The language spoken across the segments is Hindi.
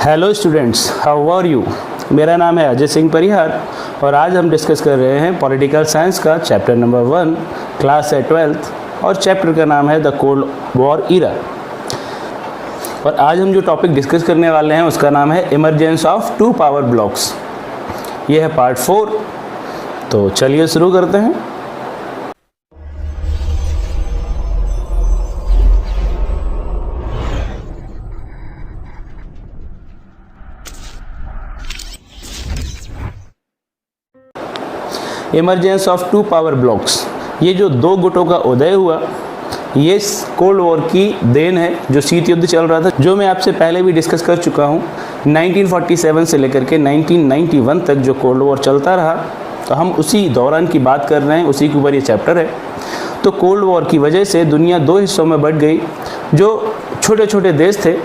Hello students, how are you. मेरा नाम है अजय सिंह परिहार और आज हम डिस्कस कर रहे हैं पॉलिटिकल साइंस का चैप्टर नंबर 1, क्लास है 12th और चैप्टर का नाम है द कोल्ड वॉर ईरा। और आज हम जो टॉपिक डिस्कस करने वाले हैं उसका नाम है emergence of two power blocs. ये है पार्ट 4। तो चलिए शुरू करते हैं। Emergence of two power blocs, ये जो दो गुटों का उदय हुआ, ये कोल्ड वॉर की देन है। जो शीत युद्ध चल रहा था, जो मैं आपसे पहले भी डिस्कस कर चुका हूँ, 1947 से लेकर के 1991 तक जो कोल्ड वॉर चलता रहा, तो हम उसी दौरान की बात कर रहे हैं, उसी के ऊपर ये चैप्टर है। तो कोल्ड वॉर की वजह से दुनिया दो हिस्सों में बट गई। जो छोटे छोटे देश थे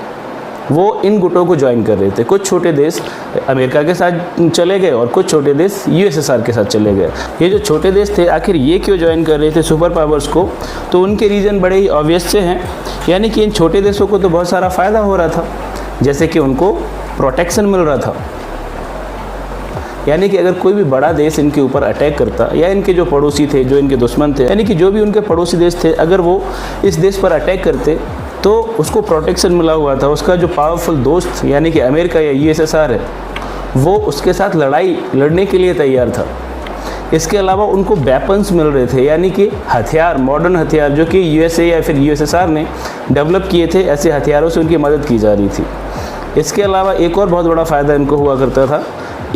वो इन गुटों को ज्वाइन कर रहे थे। कुछ छोटे देश अमेरिका के साथ चले गए और कुछ छोटे देश यूएसएसआर के साथ चले गए। ये जो छोटे देश थे, आखिर ये क्यों ज्वाइन कर रहे थे सुपर पावर्स को? तो उनके रीज़न बड़े ही ऑब्वियस से हैं। यानी कि इन छोटे देशों को तो बहुत सारा फ़ायदा हो रहा था, जैसे कि उनको प्रोटेक्शन मिल रहा था। यानी कि अगर कोई भी बड़ा देश इनके ऊपर अटैक करता, या इनके जो पड़ोसी थे, जो इनके दुश्मन थे, यानी कि जो भी उनके पड़ोसी देश थे, अगर वो इस देश पर अटैक करते तो उसको प्रोटेक्शन मिला हुआ था। उसका जो पावरफुल दोस्त यानी कि अमेरिका या यूएसएसआर है, वो उसके साथ लड़ाई लड़ने के लिए तैयार था। इसके अलावा उनको वेपन्स मिल रहे थे, यानी कि हथियार, मॉडर्न हथियार, जो कि यूएसए या फिर यूएसएसआर ने डेवलप किए थे। ऐसे हथियारों से उनकी मदद की जा रही थी। इसके अलावा एक और बहुत बड़ा फ़ायदा इनको हुआ करता था,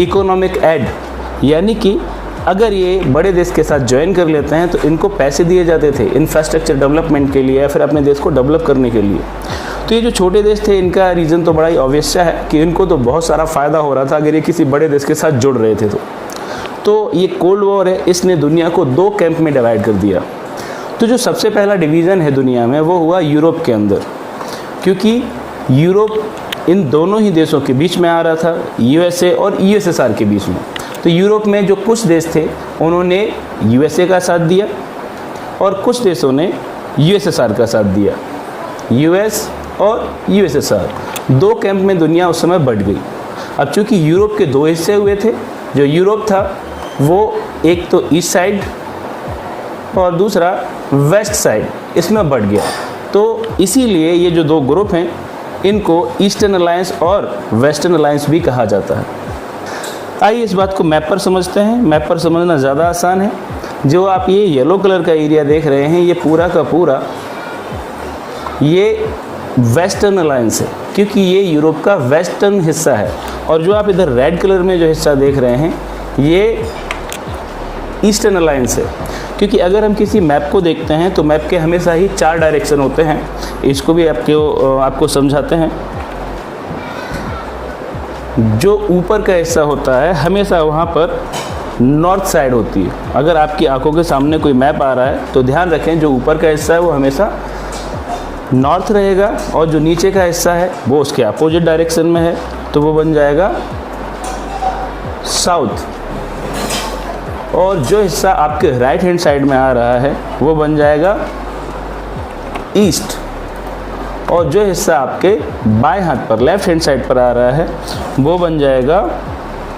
इकोनॉमिक एड। यानी कि अगर ये बड़े देश के साथ ज्वाइन कर लेते हैं तो इनको पैसे दिए जाते थे इंफ्रास्ट्रक्चर डेवलपमेंट के लिए या फिर अपने देश को डेवलप करने के लिए। तो ये जो छोटे देश थे, इनका रीज़न तो बड़ा ही ऑब्वियस है कि इनको तो बहुत सारा फ़ायदा हो रहा था अगर ये किसी बड़े देश के साथ जुड़ रहे थे। तो ये कोल्ड वॉर है, इसने दुनिया को दो कैंप में डिवाइड कर दिया। तो जो सबसे पहला डिवीज़न है दुनिया में, वो हुआ यूरोप के अंदर, क्योंकि यूरोप इन दोनों ही देशों के बीच में आ रहा था, यूएसए और यूएसएसआर के बीच में। तो यूरोप में जो कुछ देश थे उन्होंने यूएसए का साथ दिया और कुछ देशों ने यूएसएसआर का साथ दिया। यूएस और यूएसएसआर दो कैंप में दुनिया उस समय बढ़ गई। अब चूंकि यूरोप के दो हिस्से हुए थे, जो यूरोप था वो एक तो ईस्ट साइड और दूसरा वेस्ट साइड, इसमें बढ़ गया। तो इसीलिए ये जो दो ग्रुप हैं, इनको ईस्टर्न अलायंस और वेस्टर्न अलायंस भी कहा जाता है। आइए इस बात को मैप पर समझते हैं। मैप पर समझना ज़्यादा आसान है। जो आप ये येलो कलर का एरिया देख रहे हैं, ये पूरा का पूरा ये वेस्टर्न अलायंस है, क्योंकि ये यूरोप का वेस्टर्न हिस्सा है। और जो आप इधर रेड कलर में जो हिस्सा देख रहे हैं, ये ईस्टर्न अलायंस है। क्योंकि अगर हम किसी मैप को देखते हैं तो मैप के हमेशा ही 4 डायरेक्शन होते हैं। इसको भी आपको समझाते हैं। जो ऊपर का हिस्सा होता है हमेशा वहाँ पर नॉर्थ साइड होती है। अगर आपकी आंखों के सामने कोई मैप आ रहा है तो ध्यान रखें, जो ऊपर का हिस्सा है वो हमेशा नॉर्थ रहेगा और जो नीचे का हिस्सा है वो उसके अपोजिट डायरेक्शन में है, तो वो बन जाएगा साउथ। और जो हिस्सा आपके राइट हैंड साइड में आ रहा है वो बन जाएगा ईस्ट। और जो हिस्सा आपके बाएं हाथ पर, लेफ्ट हैंड साइड पर आ रहा है, वो बन जाएगा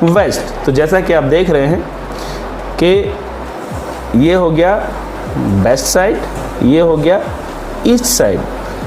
वेस्ट। तो जैसा कि आप देख रहे हैं कि ये हो गया वेस्ट साइड, ये हो गया ईस्ट साइड।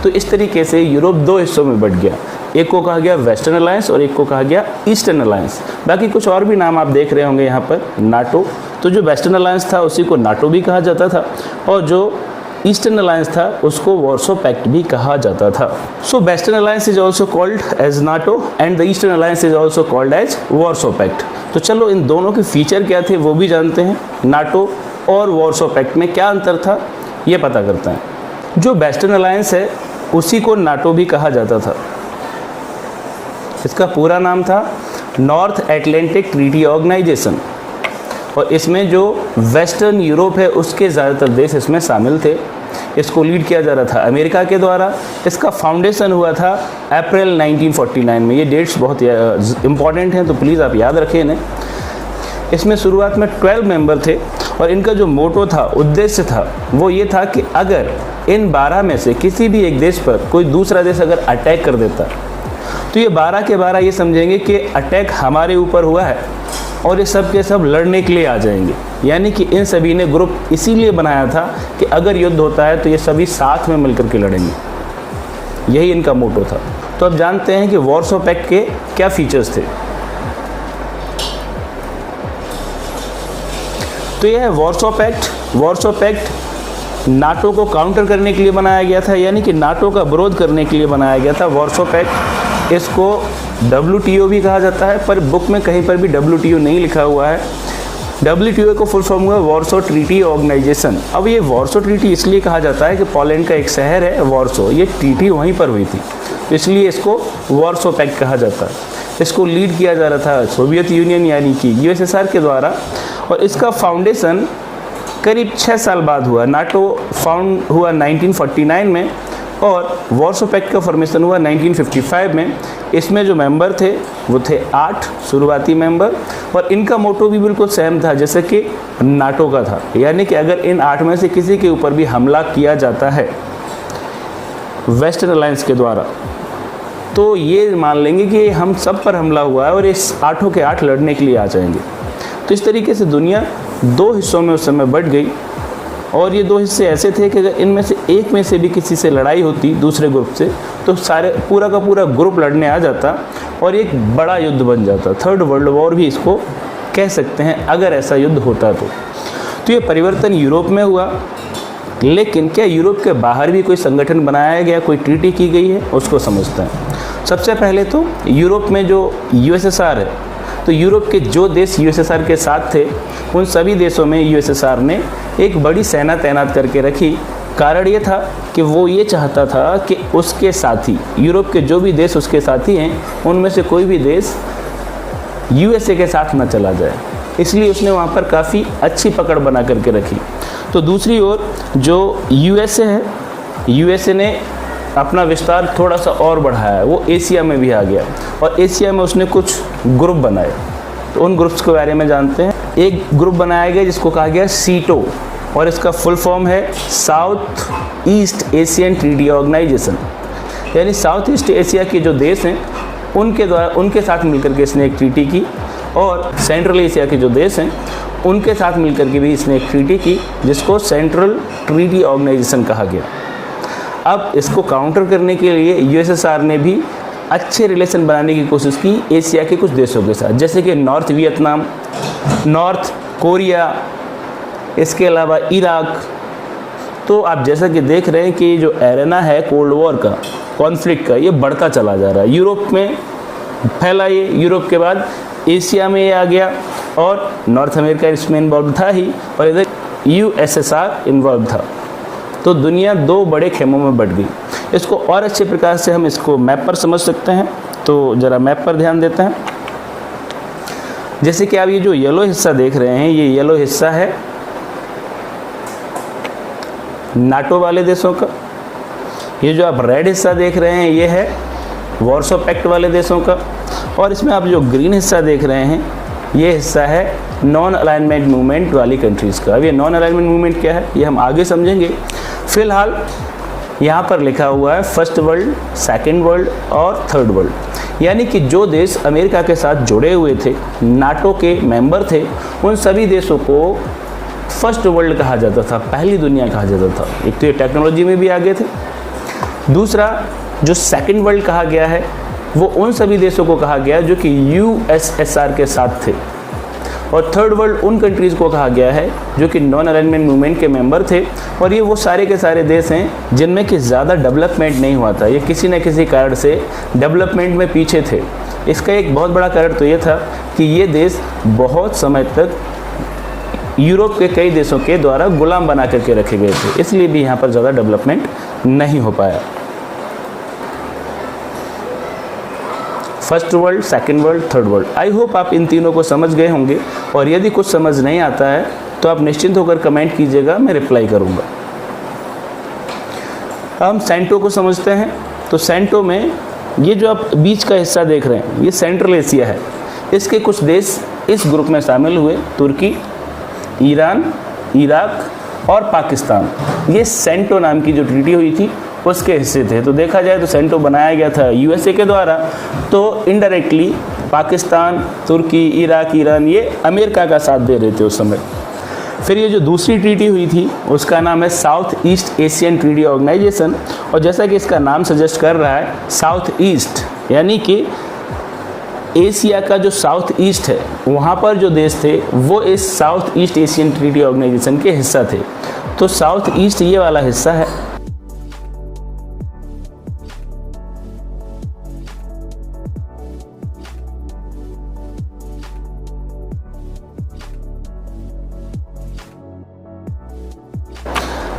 तो इस तरीके से यूरोप दो हिस्सों में बट गया। एक को कहा गया वेस्टर्न अलायंस और एक को कहा गया ईस्टर्न अलायंस। बाकी कुछ और भी नाम आप देख रहे होंगे यहाँ पर, नाटो। तो जो वेस्टर्न अलायंस था उसी को नाटो भी कहा जाता था, और जो ईस्टर्न अलायंस था उसको वॉर्सो पैक्ट भी कहा जाता था। So western alliance is also called as NATO and the eastern alliance is also called as Warsaw Pact. तो चलो इन दोनों के फीचर क्या थे वो भी जानते हैं। नाटो और वॉर्सो पैक्ट में क्या अंतर था ये पता करते हैं। जो वेस्टर्न अलायंस है उसी को नाटो भी कहा जाता था। इसका पूरा नाम था नॉर्थ एटलांटिक ट्रीटी ऑर्गेनाइजेशन। और इसमें जो वेस्टर्न यूरोप है उसके ज़्यादातर देश इसमें शामिल थे। इसको लीड किया जा रहा था अमेरिका के द्वारा। इसका फाउंडेशन हुआ था अप्रैल 1949 में। ये डेट्स बहुत इंपॉर्टेंट हैं, तो प्लीज़ आप याद रखें इन्हें। इसमें शुरुआत में 12 मेंबर थे और इनका जो मोटो था, उद्देश्य था, वो ये था कि अगर इन 12 में से किसी भी एक देश पर कोई दूसरा देश अगर अटैक कर देता तो ये 12 के 12 ये समझेंगे कि अटैक हमारे ऊपर हुआ है और ये सब के सब लड़ने के लिए आ जाएंगे। यानी कि इन सभी ने ग्रुप इसीलिए बनाया था कि अगर युद्ध होता है तो ये सभी साथ में मिलकर के लड़ेंगे, यही इनका मोटो था। तो अब जानते हैं कि वॉर्सो पैक्ट के क्या फीचर्स थे। तो यह है Warsaw Pact. Warsaw Pact NATO को काउंटर करने के लिए बनाया गया था, यानी कि नाटो का विरोध करने के लिए बनाया गया था वॉर्सो पैक्ट। इसको WTO भी कहा जाता है, पर बुक में कहीं पर भी WTO नहीं लिखा हुआ है। WTO को फुल फॉर्म हुआ वॉर्सो ट्रीटी ऑर्गेनाइजेशन। अब ये वॉर्सो ट्रीटी इसलिए कहा जाता है कि पोलैंड का एक शहर है वॉर्सो, ये ट्रीटी वहीं पर हुई थी, इसलिए इसको वॉर्सो पैक्ट कहा जाता है। इसको लीड किया जा रहा था सोवियत यूनियन यानी कि USSR के द्वारा, और इसका फाउंडेशन करीब 6 साल बाद हुआ। नाटो फाउंड हुआ 1949 में और वॉर्सो पैक्ट का फॉर्मेशन हुआ 1955 में। इसमें जो मेंबर थे वो थे 8 शुरुआती मेंबर, और इनका मोटो भी बिल्कुल सेम था जैसे कि नाटो का था, यानी कि अगर इन 8 में से किसी के ऊपर भी हमला किया जाता है वेस्टर्न अलायंस के द्वारा, तो ये मान लेंगे कि हम सब पर हमला हुआ है और इस 8 के 8 लड़ने के लिए आ जाएंगे। तो इस तरीके से दुनिया 2 हिस्सों में उस समय बट गई, और ये 2 हिस्से ऐसे थे कि अगर इनमें से एक में से भी किसी से लड़ाई होती दूसरे ग्रुप से, तो सारे पूरा का पूरा ग्रुप लड़ने आ जाता और एक बड़ा युद्ध बन जाता। 3rd वर्ल्ड वॉर भी इसको कह सकते हैं अगर ऐसा युद्ध होता तो ये परिवर्तन यूरोप में हुआ। लेकिन क्या यूरोप के बाहर भी कोई संगठन बनाया गया, कोई ट्रीटी की गई है, उसको समझते हैं। सबसे पहले तो यूरोप में जो USSR है, तो यूरोप के जो देश USSR के साथ थे उन सभी देशों में USSR ने एक बड़ी सेना तैनात करके रखी। कारण ये था कि वो ये चाहता था कि उसके साथी, यूरोप के जो भी देश उसके साथी हैं, उनमें से कोई भी देश USA के साथ न चला जाए, इसलिए उसने वहाँ पर काफ़ी अच्छी पकड़ बना करके रखी। तो दूसरी ओर जो USA है, USA ने अपना विस्तार थोड़ा सा और बढ़ाया, वो एशिया में भी आ गया और एशिया में उसने कुछ ग्रुप बनाए। तो उन ग्रुप्स के बारे में जानते हैं। एक ग्रुप बनाया गया जिसको कहा गया सीटो, और इसका फुल फॉर्म है South East Asian Treaty Organisation. यानी साउथ ईस्ट एशिया के जो देश हैं उनके साथ मिलकर के इसने एक ट्रीटी की, और सेंट्रल एशिया के जो देश हैं उनके साथ मिलकर के भी इसने एक ट्रीटी की जिसको सेंट्रल ट्रीटी ऑर्गेनाइजेशन कहा गया। अब इसको काउंटर करने के लिए USSR ने भी अच्छे रिलेशन बनाने की कोशिश की एशिया के कुछ देशों के साथ, जैसे कि नॉर्थ वियतनाम, नॉर्थ कोरिया, इसके अलावा इराक। तो आप जैसा कि देख रहे हैं कि जो एरेना है कोल्ड वॉर का, कॉन्फ्लिक्ट का, ये बढ़ता चला जा रहा है। यूरोप में फैला ये, यूरोप के बाद एशिया में ये आ गया, और नॉर्थ अमेरिका इसमें इन्वॉल्व था ही, और इधर USSR इन्वॉल्व था। तो दुनिया 2 बड़े खेमों में बट गई। इसको और अच्छे प्रकार से हम इसको मैप पर समझ सकते हैं। तो ज़रा मैप पर ध्यान देते हैं। जैसे कि आप ये जो येलो हिस्सा देख रहे हैं, ये येलो हिस्सा है नाटो वाले देशों का। ये जो आप रेड हिस्सा देख रहे हैं ये है वॉर्सो पैक्ट वाले देशों का, और इसमें आप जो ग्रीन हिस्सा देख रहे हैं ये हिस्सा है नॉन अलाइनमेंट मूवमेंट वाली कंट्रीज़ का। अब ये नॉन अलाइनमेंट मूवमेंट क्या है ये हम आगे समझेंगे। फिलहाल यहाँ पर लिखा हुआ है 1st वर्ल्ड, 2nd वर्ल्ड और 3rd वर्ल्ड, यानी कि जो देश अमेरिका के साथ जुड़े हुए थे, नाटो के मेंबर थे, उन सभी देशों को 1st वर्ल्ड कहा जाता था, पहली दुनिया कहा जाता था। एक तो ये टेक्नोलॉजी में भी आगे थे। दूसरा जो 2nd वर्ल्ड कहा गया है वो उन सभी देशों को कहा गया जो कि USSR के साथ थे, और 3rd वर्ल्ड उन कंट्रीज़ को कहा गया है जो कि नॉन अलाइनमेंट मूवमेंट के मेंबर थे, और ये वो सारे के सारे देश हैं जिनमें कि ज़्यादा डेवलपमेंट नहीं हुआ था, ये किसी न किसी कारण से डेवलपमेंट में पीछे थे। इसका एक बहुत बड़ा कारण तो ये था कि ये देश बहुत समय तक यूरोप के कई देशों के द्वारा गुलाम बना करके रखे गए थे, इसलिए भी यहाँ पर ज़्यादा डेवलपमेंट नहीं हो पाया। 1st world, 2nd world, 3rd world. आई होप आप इन तीनों को समझ गए होंगे, और यदि कुछ समझ नहीं आता है तो आप निश्चिंत होकर कमेंट कीजिएगा, मैं रिप्लाई करूँगा। हम सेंटो को समझते हैं। तो सेंटो में ये जो आप बीच का हिस्सा देख रहे हैं ये सेंट्रल एशिया है। इसके कुछ देश इस ग्रुप में शामिल हुए, तुर्की, ईरान, इराक और पाकिस्तान। ये सेंटो नाम की जो ट्रीटी हुई थी उसके हिस्से थे। तो देखा जाए तो सेंटो बनाया गया था यूएसए के द्वारा, तो इनडायरेक्टली पाकिस्तान, तुर्की, इराक, ईरान ये अमेरिका का साथ दे रहे थे उस समय। फिर ये जो दूसरी ट्रीटी हुई थी उसका नाम है South East Asian Treaty Organisation, और जैसा कि इसका नाम सजेस्ट कर रहा है साउथ ईस्ट यानी कि एशिया का जो साउथ ईस्ट है वहाँ पर जो देश थे वो इस South East Asian Treaty Organisation के हिस्सा थे। तो साउथ ईस्ट ये वाला हिस्सा है।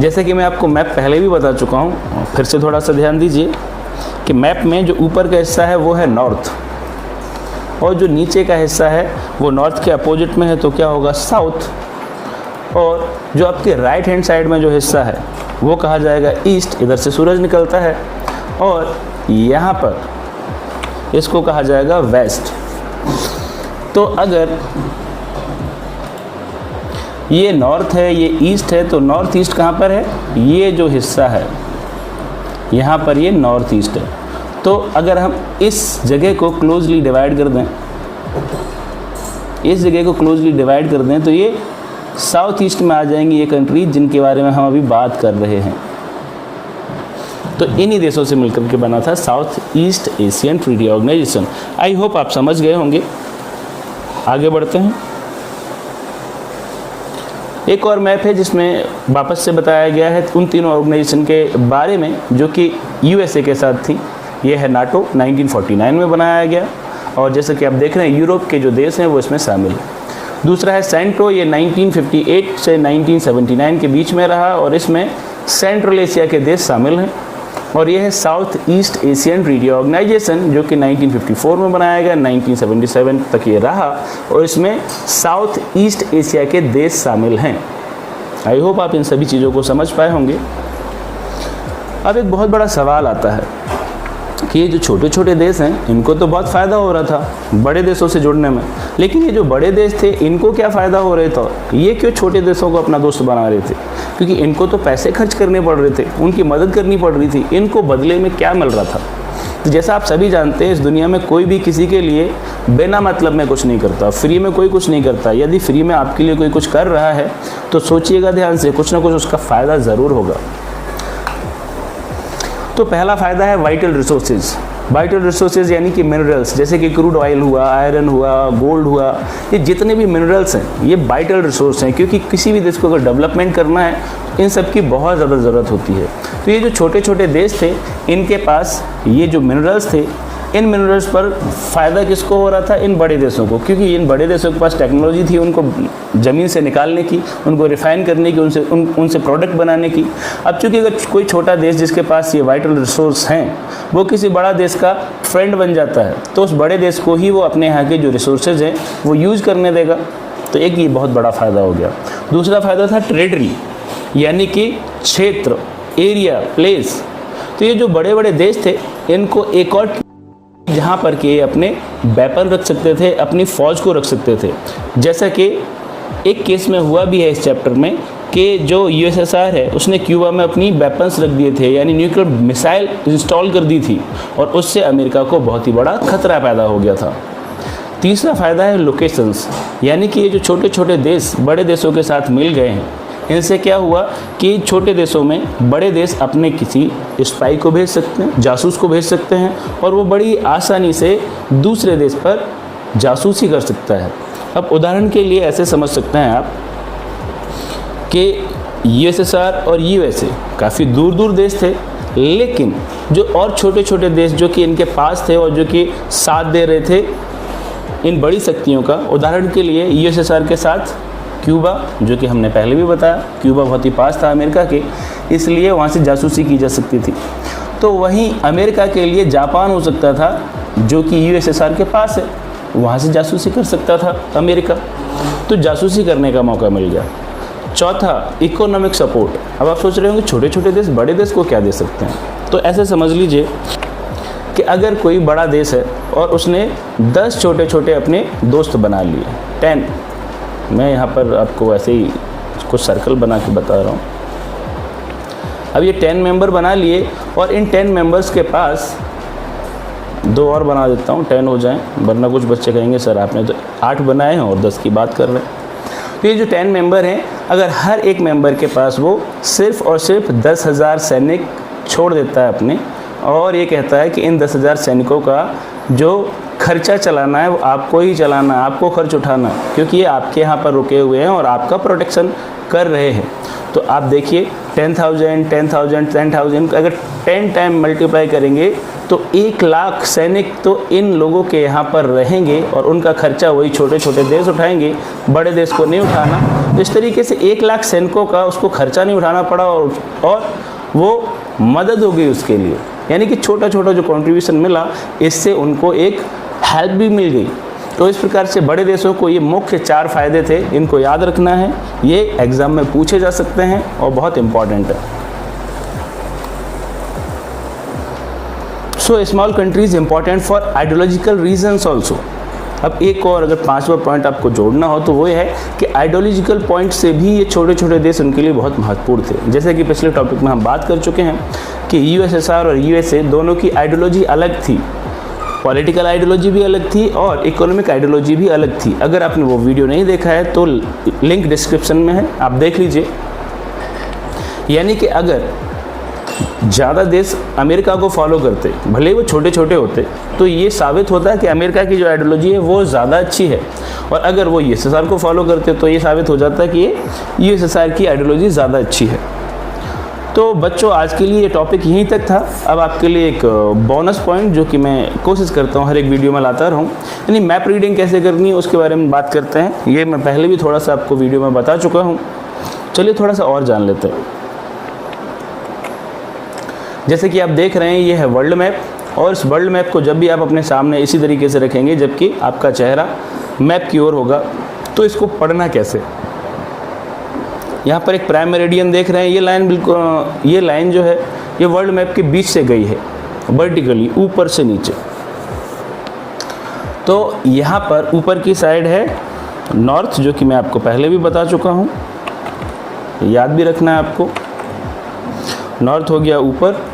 जैसे कि मैं आपको मैप पहले भी बता चुका हूँ, फिर से थोड़ा सा ध्यान दीजिए कि मैप में जो ऊपर का हिस्सा है वो है नॉर्थ, और जो नीचे का हिस्सा है वो नॉर्थ के अपोजिट में है, तो क्या होगा साउथ। और जो आपके राइट हैंड साइड में जो हिस्सा है वो कहा जाएगा ईस्ट, इधर से सूरज निकलता है, और यहाँ पर इसको कहा जाएगा वेस्ट। तो अगर ये नॉर्थ है, ये ईस्ट है, तो नॉर्थ ईस्ट कहाँ पर है? ये जो हिस्सा है यहाँ पर ये नॉर्थ ईस्ट है। तो अगर हम इस जगह को क्लोजली डिवाइड कर दें, इस जगह को क्लोजली डिवाइड कर दें, तो ये साउथ ईस्ट में आ जाएंगी ये कंट्रीज जिनके बारे में हम अभी बात कर रहे हैं। तो इन्हीं देशों से मिलकर के बना था South East Asian Treaty Organisation. I hope आप समझ गए होंगे। आगे बढ़ते हैं। एक और मैप है जिसमें वापस से बताया गया है उन तीनों ऑर्गेनाइजेशन के बारे में जो कि यूएसए के साथ थी। ये है नाटो, 1949 में बनाया गया, और जैसे कि आप देख रहे हैं यूरोप के जो देश हैं वो इसमें शामिल है। दूसरा है सेंट्रो, ये 1958 से 1979 के बीच में रहा, और इसमें सेंट्रल एशिया के देश शामिल हैं। और ये है South East Asian Treaty Organisation जो कि 1954 में बनाया गया, 1977 तक ये रहा, और इसमें साउथ ईस्ट एशिया के देश शामिल हैं। आई होप आप इन सभी चीज़ों को समझ पाए होंगे। अब एक बहुत बड़ा सवाल आता है कि ये जो छोटे छोटे देश हैं इनको तो बहुत फ़ायदा हो रहा था बड़े देशों से जुड़ने में, लेकिन ये जो बड़े देश थे इनको क्या फ़ायदा हो रहा था? ये क्यों छोटे देशों को अपना दोस्त बना रहे थे? क्योंकि इनको तो पैसे खर्च करने पड़ रहे थे, उनकी मदद करनी पड़ रही थी, इनको बदले में क्या मिल रहा था? तो जैसा आप सभी जानते हैं इस दुनिया में कोई भी किसी के लिए बिना मतलब में कुछ नहीं करता, फ्री में कोई कुछ नहीं करता। यदि फ्री में आपके लिए कोई कुछ कर रहा है तो सोचिएगा ध्यान से, कुछ ना कुछ उसका फ़ायदा ज़रूर होगा। तो पहला फ़ायदा है वाइटल रिसोर्सेज। वाइटल रिसोर्सेज यानी कि मिनरल्स, जैसे कि क्रूड ऑयल हुआ, आयरन हुआ, गोल्ड हुआ, ये जितने भी मिनरल्स हैं ये वाइटल रिसोर्स हैं, क्योंकि किसी भी देश को अगर डेवलपमेंट करना है इन सब की बहुत ज़्यादा ज़रूरत होती है। तो ये जो छोटे छोटे देश थे इनके पास ये जो मिनरल्स थे, इन मिनरल्स पर फ़ायदा किसको हो रहा था? इन बड़े देशों को, क्योंकि इन बड़े देशों के पास टेक्नोलॉजी थी उनको ज़मीन से निकालने की, उनको रिफ़ाइन करने की, उनसे प्रोडक्ट बनाने की। अब चूँकि अगर कोई छोटा देश जिसके पास ये वाइटल रिसोर्स हैं वो किसी बड़ा देश का फ्रेंड बन जाता है, तो उस बड़े देश को ही वो अपने यहाँ के जो रिसोर्सेज हैं वो यूज़ करने देगा। तो एक ये बहुत बड़ा फ़ायदा हो गया। दूसरा फ़ायदा था टेरिटरी, यानी कि क्षेत्र, एरिया, प्लेस। तो ये जो बड़े बड़े देश थे इनको एक और जहाँ पर कि अपने वेपन रख सकते थे, अपनी फ़ौज को रख सकते थे। जैसा कि एक केस में हुआ भी है इस चैप्टर में कि जो यूएसएसआर है उसने क्यूबा में अपनी वेपन्स रख दिए थे, यानी न्यूक्लियर मिसाइल इंस्टॉल कर दी थी, और उससे अमेरिका को बहुत ही बड़ा खतरा पैदा हो गया था। तीसरा फ़ायदा है लोकेशंस, यानी कि ये जो छोटे छोटे देश बड़े देशों के साथ मिल गए हैं, इनसे क्या हुआ कि छोटे देशों में बड़े देश अपने किसी स्पाई को भेज सकते हैं, जासूस को भेज सकते हैं, और वो बड़ी आसानी से दूसरे देश पर जासूसी कर सकता है। अब उदाहरण के लिए ऐसे समझ सकते हैं आप कि यूएसएसआर और यूएसए काफ़ी दूर दूर देश थे, लेकिन जो और छोटे छोटे देश जो कि इनके पास थे और जो कि साथ दे रहे थे इन बड़ी शक्तियों का, उदाहरण के लिए यूएसएसआर के साथ क्यूबा, जो कि हमने पहले भी बताया, क्यूबा बहुत ही पास था अमेरिका के, इसलिए वहाँ से जासूसी की जा सकती थी। तो वहीं अमेरिका के लिए जापान हो सकता था जो कि यूएसएसआर के पास है, वहाँ से जासूसी कर सकता था अमेरिका, तो जासूसी करने का मौका मिल गया। चौथा, इकोनॉमिक सपोर्ट। अब आप सोच रहे होंगे छोटे छोटे देश बड़े देश को क्या दे सकते हैं, तो ऐसे समझ लीजिए कि अगर कोई बड़ा देश है और उसने 10 छोटे छोटे अपने दोस्त बना लिए, 10, मैं यहाँ पर आपको ऐसे ही कुछ सर्कल बना के बता रहा हूँ। अब ये 10 मेंबर बना लिए और इन 10 मेंबर्स के पास 2 और बना देता हूँ, 10 हो जाएं, वरना कुछ बच्चे कहेंगे सर आपने तो 8 बनाए हैं और 10 की बात कर रहे हैं। तो ये जो 10 मेंबर हैं, अगर हर एक मेंबर के पास वो सिर्फ और सिर्फ 10,000 सैनिक छोड़ देता है अपने, और ये कहता है कि इन 10,000 सैनिकों का जो खर्चा चलाना है वो आपको ही चलाना है, आपको खर्च उठाना है, क्योंकि ये आपके यहाँ पर रुके हुए हैं और आपका प्रोटेक्शन कर रहे हैं। तो आप देखिए 10,000, 10,000, 10,000 अगर 10 टाइम मल्टीप्लाई करेंगे तो 1 लाख सैनिक तो इन लोगों के यहाँ पर रहेंगे और उनका खर्चा वही छोटे छोटे देश उठाएंगे, बड़े देश को नहीं उठाना। इस तरीके से 1 लाख सैनिकों का उसको खर्चा नहीं उठाना पड़ा और वो मदद हो गई उसके लिए, यानी कि छोटा छोटा जो कंट्रीब्यूशन मिला इससे उनको एक हेल्प भी मिल गई। तो इस प्रकार से बड़े देशों को ये मुख्य 4 फायदे थे, इनको याद रखना है, ये एग्जाम में पूछे जा सकते हैं और बहुत इंपॉर्टेंट है। So small countries important for ideological reasons also. अब एक और अगर 5वां पॉइंट आपको जोड़ना हो तो वो है कि आइडियोलॉजिकल पॉइंट से भी ये छोटे छोटे देश उनके लिए बहुत महत्वपूर्ण थे। जैसे कि पिछले टॉपिक में हम बात कर चुके हैं कि यूएसएसआर और यूएसए दोनों की आइडियोलॉजी अलग थी, पॉलिटिकल आइडियोलॉजी भी अलग थी और इकोनॉमिक आइडियोलॉजी भी अलग थी। अगर आपने वो वीडियो नहीं देखा है तो लिंक डिस्क्रिप्शन में है, आप देख लीजिए। यानी कि अगर ज़्यादा देश अमेरिका को फॉलो करते, भले ही वो छोटे छोटे होते, तो ये साबित होता है कि अमेरिका की जो आइडियोलॉजी है वो ज़्यादा अच्छी है, और अगर वो यूएसएसआर को फॉलो करते तो ये साबित हो जाता है कि ये यूएसएसआर की आइडियोलॉजी ज़्यादा अच्छी है। तो बच्चों आज के लिए ये टॉपिक यहीं तक था। अब आपके लिए एक बोनस पॉइंट जो कि मैं कोशिश करता हूँ हर एक वीडियो में लाता रहूँ, यानी मैप रीडिंग कैसे करनी है उसके बारे में बात करते हैं। ये मैं पहले भी थोड़ा सा आपको वीडियो में बता चुका हूँ, चलिए थोड़ा सा और जान लेते हैं। जैसे कि आप देख रहे हैं ये है वर्ल्ड मैप, और इस वर्ल्ड मैप को जब भी आप अपने सामने इसी तरीके से रखेंगे जबकि आपका चेहरा मैप की ओर होगा, तो इसको पढ़ना कैसे। यहाँ पर एक प्राइम मेरिडियन देख रहे हैं, ये लाइन बिल्कुल, ये लाइन जो है ये वर्ल्ड मैप के बीच से गई है वर्टिकली, ऊपर से नीचे। तो यहाँ पर ऊपर की साइड है नॉर्थ, जो कि मैं आपको पहले भी बता चुका हूँ, याद भी रखना है आपको। नॉर्थ हो गया ऊपर,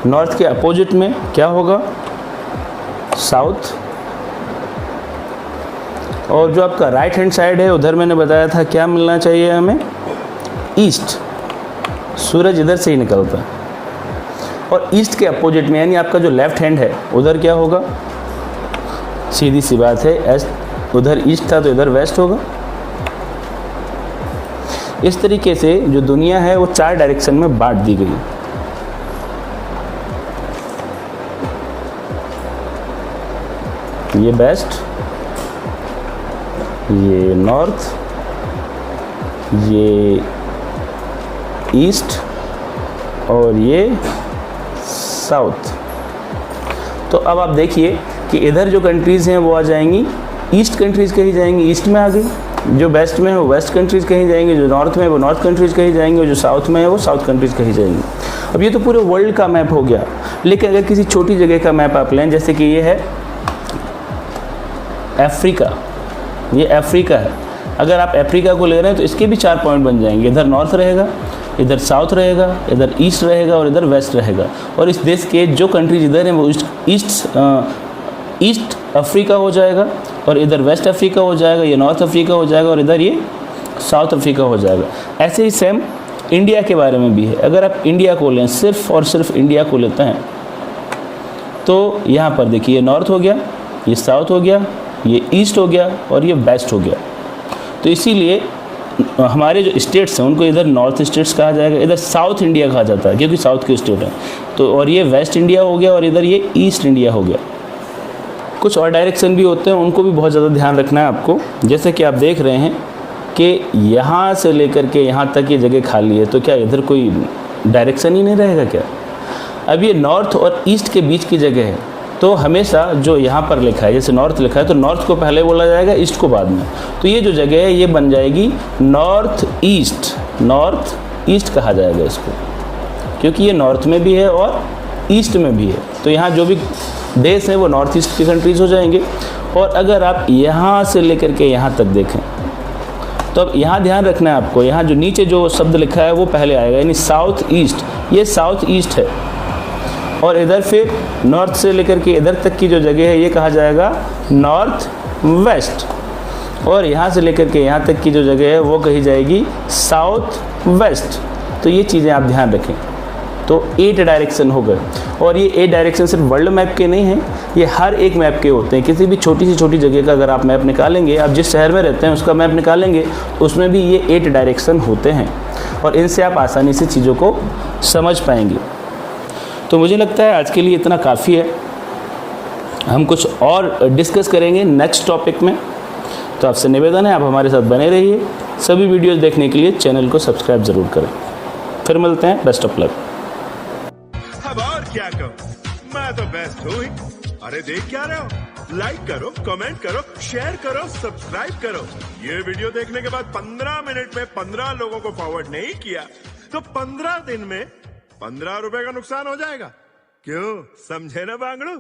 नॉर्थ के अपोजिट में क्या होगा, साउथ। और जो आपका राइट हैंड साइड है उधर मैंने बताया था क्या मिलना चाहिए हमें, ईस्ट। सूरज इधर से ही निकलता है, और ईस्ट के अपोजिट में यानी आपका जो लेफ्ट हैंड है उधर क्या होगा, सीधी सी बात है, उधर ईस्ट था तो इधर वेस्ट होगा। इस तरीके से जो दुनिया है वो 4 डायरेक्शन में बांट दी गई। ये वेस्ट, ये नॉर्थ, ये ईस्ट और ये साउथ। तो अब आप देखिए कि इधर जो कंट्रीज़ हैं वो आ जाएंगी ईस्ट कंट्रीज़ कही जाएंगी, ईस्ट में आ गई। जो वेस्ट में है वो वेस्ट कंट्रीज़ कही जाएंगी, जो नॉर्थ में है वो नॉर्थ कंट्रीज़ कही जाएंगी, और जो साउथ में है वो साउथ कंट्रीज़ कही जाएंगी। अब ये तो पूरे वर्ल्ड का मैप हो गया, लेकिन अगर किसी छोटी जगह का मैप आप लें, जैसे कि ये है अफ्रीका, ये अफ्रीका है। अगर आप अफ्रीका को ले रहे हैं तो इसके भी 4 पॉइंट बन जाएंगे, इधर नॉर्थ रहेगा, इधर साउथ रहेगा, इधर ईस्ट रहेगा और इधर वेस्ट रहेगा। और इस देश के जो कंट्रीज इधर हैं वो ईस्ट अफ्रीका हो जाएगा, और इधर वेस्ट अफ्रीका हो जाएगा, ये नॉर्थ अफ्रीका हो जाएगा, और इधर ये साउथ अफ्रीका हो जाएगा। ऐसे ही सेम इंडिया के बारे में भी है। अगर आप इंडिया को लें, सिर्फ और सिर्फ इंडिया को लेते हैं, तो यहाँ पर देखिए ये नॉर्थ हो गया, ये साउथ हो गया, ये ईस्ट हो गया और ये वेस्ट हो गया। तो इसीलिए हमारे जो स्टेट्स हैं उनको इधर नॉर्थ स्टेट्स कहा जाएगा, इधर साउथ इंडिया कहा जाता है क्योंकि साउथ के स्टेट है। तो और ये वेस्ट इंडिया हो गया और इधर ये ईस्ट इंडिया हो गया। कुछ और डायरेक्शन भी होते हैं, उनको भी बहुत ज़्यादा ध्यान रखना है आपको। जैसे कि आप देख रहे हैं कि यहाँ से लेकर के यहाँ तक ये जगह खाली है, तो क्या इधर कोई डायरेक्शन ही नहीं रहेगा क्या? अब ये नॉर्थ और ईस्ट के बीच की जगह है, तो हमेशा जो यहाँ पर लिखा है, जैसे नॉर्थ लिखा है तो नॉर्थ को पहले बोला जाएगा, ईस्ट को बाद में। तो ये जो जगह है ये बन जाएगी नॉर्थ ईस्ट कहा जाएगा इसको, क्योंकि ये नॉर्थ में भी है और ईस्ट में भी है। तो यहाँ जो भी देश हैं वो नॉर्थ ईस्ट की कंट्रीज़ हो जाएंगे। और अगर आप यहाँ से लेकर के यहाँ तक देखें तो अब यहाँ ध्यान रखना है आपको, यहाँ जो नीचे जो शब्द लिखा है वो पहले आएगा, यानी साउथ ईस्ट, ये साउथ ईस्ट है। और इधर फिर नॉर्थ से लेकर के इधर तक की जो जगह है ये कहा जाएगा नॉर्थ वेस्ट, और यहाँ से लेकर के यहाँ तक की जो जगह है वो कही जाएगी साउथ वेस्ट। तो ये चीज़ें आप ध्यान रखें। तो 8 डायरेक्शन हो गए, और ये 8 डायरेक्शन सिर्फ वर्ल्ड मैप के नहीं हैं, ये हर एक मैप के होते हैं। किसी भी छोटी से छोटी जगह का अगर आप मैप निकालेंगे, आप जिस शहर में रहते हैं उसका मैप निकालेंगे, उसमें भी ये 8 डायरेक्शन होते हैं, और इनसे आप आसानी से चीज़ों को समझ पाएंगे। तो मुझे लगता है आज के लिए इतना काफ़ी है। हम कुछ और डिस्कस करेंगे नेक्स्ट टॉपिक में। तो आपसे निवेदन है आप हमारे साथ बने रहिए। सभी वीडियोस देखने के लिए चैनल को सब्सक्राइब ज़रूर करें। फिर मिलते हैं, बेस्ट ऑफ लक। अब और क्या कहूँ, मैं तो बेस्ट हूँ ही। अरे देख क्या रहे हो, लाइक करो, कमेंट करो, शेयर करो, सब्सक्राइब करो। ये वीडियो देखने के बाद 15 मिनट में 15 लोगों को फॉरवर्ड नहीं किया तो 15 दिन में 15 रुपए का नुकसान हो जाएगा। क्यों, समझे ना बांगड़ू।